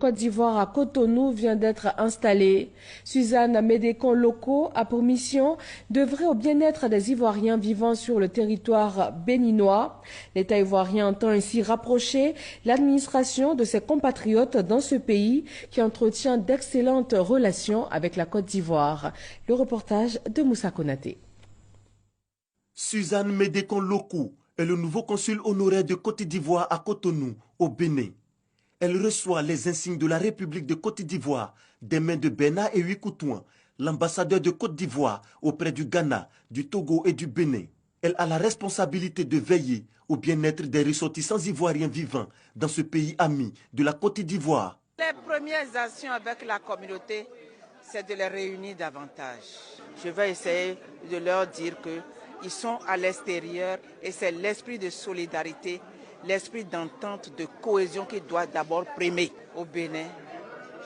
Côte d'Ivoire à Cotonou vient d'être installée. Suzanne Médécon Loko a pour mission d'œuvrer au bien-être des Ivoiriens vivant sur le territoire béninois. L'État ivoirien entend ainsi rapprocher l'administration de ses compatriotes dans ce pays qui entretient d'excellentes relations avec la Côte d'Ivoire. Le reportage de Moussa Konaté. Suzanne Médécon Loko est le nouveau consul honoraire de Côte d'Ivoire à Cotonou, au Bénin. Elle reçoit les insignes de la République de Côte d'Ivoire des mains de Bernard et Coutouin, l'ambassadeur de Côte d'Ivoire auprès du Ghana, du Togo et du Bénin. Elle a la responsabilité de veiller au bien-être des ressortissants ivoiriens vivant dans ce pays ami de la Côte d'Ivoire. Les premières actions avec la communauté, c'est de les réunir davantage. Je vais essayer de leur dire qu'ils sont à l'extérieur et c'est l'esprit de solidarité, l'esprit d'entente, de cohésion qui doit d'abord primer. Au Bénin,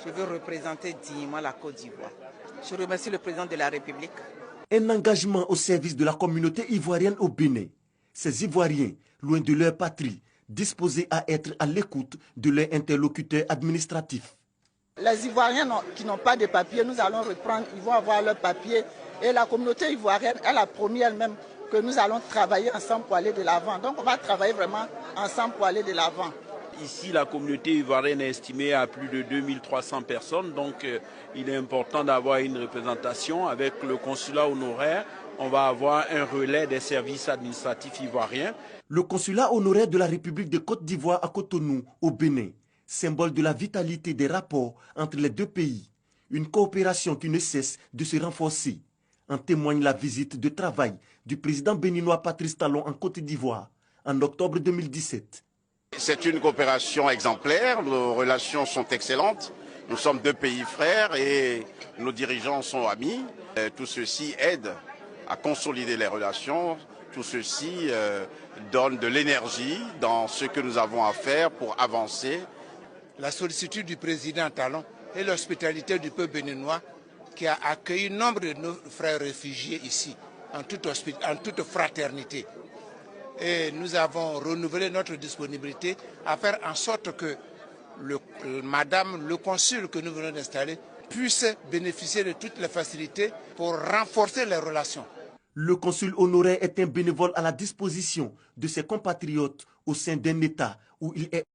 je veux représenter dignement la Côte d'Ivoire. Je remercie le président de la République. Un engagement au service de la communauté ivoirienne au Bénin. Ces Ivoiriens, loin de leur patrie, disposés à être à l'écoute de leurs interlocuteurs administratifs. Les Ivoiriens qui n'ont pas de papiers, nous allons reprendre, ils vont avoir leurs papiers. Et la communauté ivoirienne, elle a promis elle-même que nous allons travailler ensemble pour aller de l'avant. Donc on va travailler vraiment ensemble pour aller de l'avant. Ici, la communauté ivoirienne est estimée à plus de 2300 personnes, donc il est important d'avoir une représentation. Avec le consulat honoraire, on va avoir un relais des services administratifs ivoiriens. Le consulat honoraire de la République de Côte d'Ivoire à Cotonou, au Bénin, symbole de la vitalité des rapports entre les deux pays. Une coopération qui ne cesse de se renforcer. En témoigne la visite de travail du président béninois Patrice Talon en Côte d'Ivoire en octobre 2017. C'est une coopération exemplaire, nos relations sont excellentes. Nous sommes deux pays frères et nos dirigeants sont amis. Tout ceci aide à consolider les relations. Tout ceci donne de l'énergie dans ce que nous avons à faire pour avancer. La sollicitude du président Talon et l'hospitalité du peuple béninois qui a accueilli nombre de nos frères réfugiés ici, en toute fraternité. Et nous avons renouvelé notre disponibilité à faire en sorte que madame, le consul que nous venons d'installer, puisse bénéficier de toutes les facilités pour renforcer les relations. Le consul honoraire est un bénévole à la disposition de ses compatriotes au sein d'un État où il est